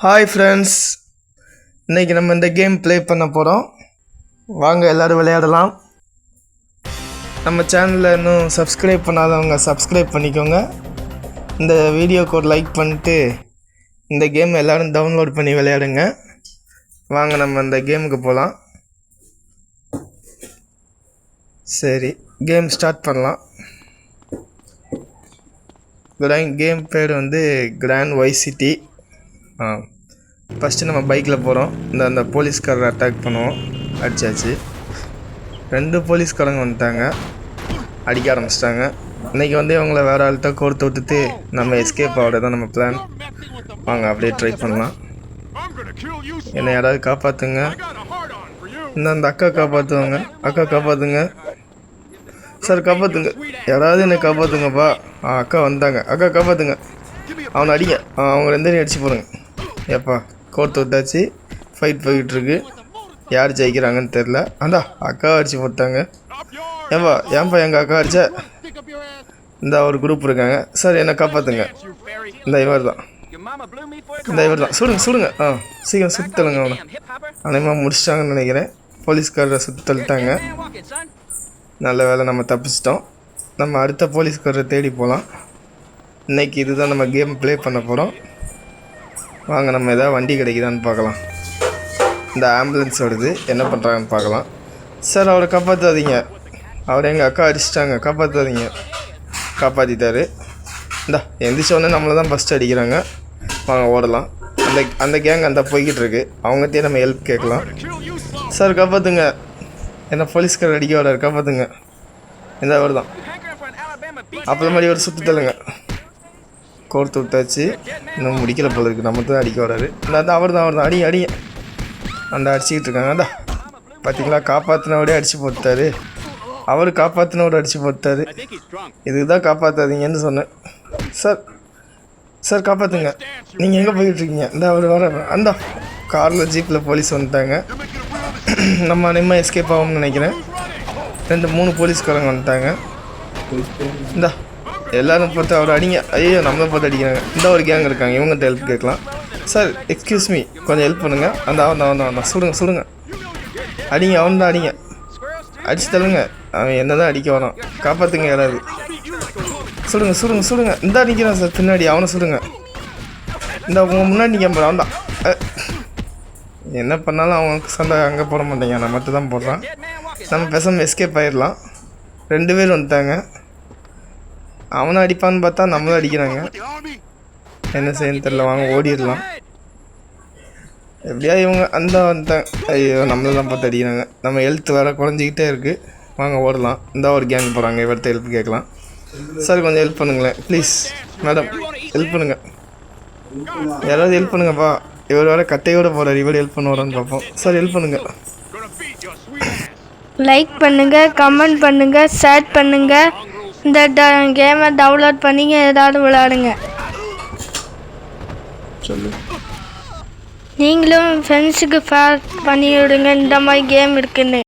Hi friends, இன்றைக்கி நம்ம இந்த கேம் ப்ளே பண்ண போகிறோம். வாங்க எல்லோரும் விளையாடலாம். நம்ம சேனலில் இன்னும் சப்ஸ்கிரைப் பண்ணாதவங்க சப்ஸ்கிரைப் பண்ணிக்கோங்க. இந்த வீடியோக்கு ஒரு லைக் பண்ணிட்டு இந்த கேம் எல்லோரும் டவுன்லோட் பண்ணி விளையாடுங்க. வாங்க நம்ம இந்த கேமுக்கு போகலாம். சரி, கேம் ஸ்டார்ட் பண்ணலாம். கேம் பேர் வந்து கிராண்ட் வைஸ் சிட்டி. ஃபஸ்ட்டு நம்ம பைக்கில் போகிறோம். அந்த போலீஸ்காரரை அட்டாக் பண்ணுவோம். அடித்தாச்சு. 2 போலீஸ்காரங்க வந்துட்டாங்க, அடிக்க ஆரம்பிச்சிட்டாங்க. இன்றைக்கி வந்து இவங்கள வேறு ஆள்கிட்ட கோர்த்து விட்டுட்டு நம்ம எஸ்கேப் ஆகிட தான் நம்ம பிளான். வாங்க அப்படியே ட்ரை பண்ணலாம். என்னை யாராவது காப்பாற்றுங்க. அந்த அக்கா காப்பாற்றுவாங்க. அக்கா காப்பாற்றுங்க சார், காப்பாற்றுங்க. யாராவது என்னை காப்பாற்றுங்கப்பா. அக்கா வந்தாங்க. அக்கா காப்பாற்றுங்க. அவனை அடிங்க. அவங்க 2 அடிச்சு போடுங்க. ஏப்பா கோர்த்து விட்டாச்சு. ஃபைட் போய்கிட்டுருக்கு. யார் ஜெயிக்கிறாங்கன்னு தெரில. அக்கா அடிச்சு போட்டாங்க. ஏன்பா எங்கள் அக்கா அடிச்ச? இந்த ஒரு குரூப் இருக்காங்க. சார் என்னை காப்பாற்றுங்க. இவர் தான். சுடுங்க. சீக்கிரம் சுத்தலுங்க. அவனை அனைமா முடிச்சிட்டாங்கன்னு நினைக்கிறேன். போலீஸ்காரரை சுத்தலிட்டாங்க. நல்ல வேலை, நம்ம தப்பிச்சிட்டோம். நம்ம அடுத்த போலீஸ்காரரை தேடி போகலாம். இன்றைக்கி இதுதான் நம்ம கேம் ப்ளே பண்ண போகிறோம். வாங்க நம்ம எதாவது வண்டி கிடைக்குதான்னு பார்க்கலாம். இந்த ஆம்புலன்ஸ் வருது, என்ன பண்ணுறாங்கன்னு பார்க்கலாம். சார் அவரை காப்பாற்றாதீங்க. அவரை எங்கள் அக்கா அடிச்சிட்டாங்க, காப்பாற்றாதீங்க. காப்பாற்றிட்டாரு. எந்திரிச்சோடனே நம்மளை தான் ஃபஸ்ட்டு அடிக்கிறாங்க. வாங்க ஓடலாம். அந்த கேங் போய்கிட்டு இருக்கு. அவங்ககிட்டயே நம்ம ஹெல்ப் கேட்கலாம். சார் காப்பாற்றுங்க, என்ன போலீஸ்காரர் அடிக்க வராரு, காப்பாற்றுங்க. இந்த அவர் தான். அப்புறம் மாதிரி ஒரு சுற்றி தள்ளுங்க. கோர்த்து விட்டாச்சு. இன்னும் முடிக்கல போல இருக்குது. நம்ம தான் அடிக்க வராரு. அவர் தான் அடிங்க. அடிச்சுக்கிட்டு இருக்காங்க. பார்த்தீங்களா, காப்பாற்றினோடே அடித்து போட்டாரு. அவர் காப்பாற்றினோட அடித்து போட்டார். இதுக்கு தான் காப்பாற்றாதீங்கன்னு சொன்னேன். சார் காப்பாற்றுங்க. நீங்கள் எங்கே போய்கிட்ருக்கீங்க? அவர் வர காரில் ஜீப்பில் போலீஸ் வந்துட்டாங்க. நம்ம எஸ்கேப் ஆகும்னு நினைக்கிறேன். 2-3 போலீஸ்காரங்க வந்துட்டாங்க. எல்லோரும் பார்த்து அவர் அடிங்க. ஐயோ, நம்மளை பார்த்து அடிக்கிறாங்க. ஒரு கேங் இருக்காங்க, இவங்ககிட்ட ஹெல்ப் கேட்கலாம். சார் எக்ஸ்கியூஸ் மீ, கொஞ்சம் ஹெல்ப் பண்ணுங்கள். அவன் சுடுங்க. அடிங்க, அவன் தான் அடிங்க. அடிச்சு தள்ளுங்க. அவன் என்ன தான் அடிக்க வரான். காப்பாற்றுங்க யாராவது. சுடுங்க. அடிக்கிறான் சார் பின்னாடி. அவனை சுடுங்க. உங்கள் முன்னாடி நிற்க அவன் தான். என்ன பண்ணாலும் அவனுக்கு சண்டை அங்கே போட மாட்டேங்க, நான் மட்டும் தான் போடுறான். நம்ம பேசாமல் எஸ்கேப் ஆகிடலாம். 2 பேர் வந்துட்டாங்க. அவனை அடிப்பான்னு பார்த்தா நம்மளும் அடிக்கிறாங்க. என்ன செய்யன்னு தெரில. வாங்க ஓடிடலாம். எப்படியா இவங்க வந்துட்டாங்க. ஐயோ, நம்மளை தான் பார்த்து அடிக்கிறாங்க. நம்ம ஹெல்த் வேறு குறைஞ்சிக்கிட்டே இருக்குது. வாங்க ஓடலாம். ஒரு கேங் போகிறாங்க. இவர்கிட்ட ஹெல்ப் கேட்கலாம். சார் கொஞ்சம் ஹெல்ப் பண்ணுங்களேன் ப்ளீஸ். மேடம் ஹெல்ப் பண்ணுங்கள். யாராவது ஹெல்ப் பண்ணுங்கப்பா. இவர் வேறு கட்டையோடு போகிறார். இவர் ஹெல்ப் பண்ணுவாரான்னு பார்ப்போம். சார் ஹெல்ப் பண்ணுங்கள். லைக் பண்ணுங்கள், கமெண்ட் பண்ணுங்கள், ஷேர் பண்ணுங்கள். இந்த கேமை டவுன்லோட் பண்ணிங்க ஏதாவது விளையாடுங்க. சொல்லு. நீங்களும் ஃப்ரெண்ட்ஸுக்கு ஷேர் பண்ணி விடுங்க இந்த மாதிரி கேம் இருக்குன்னு.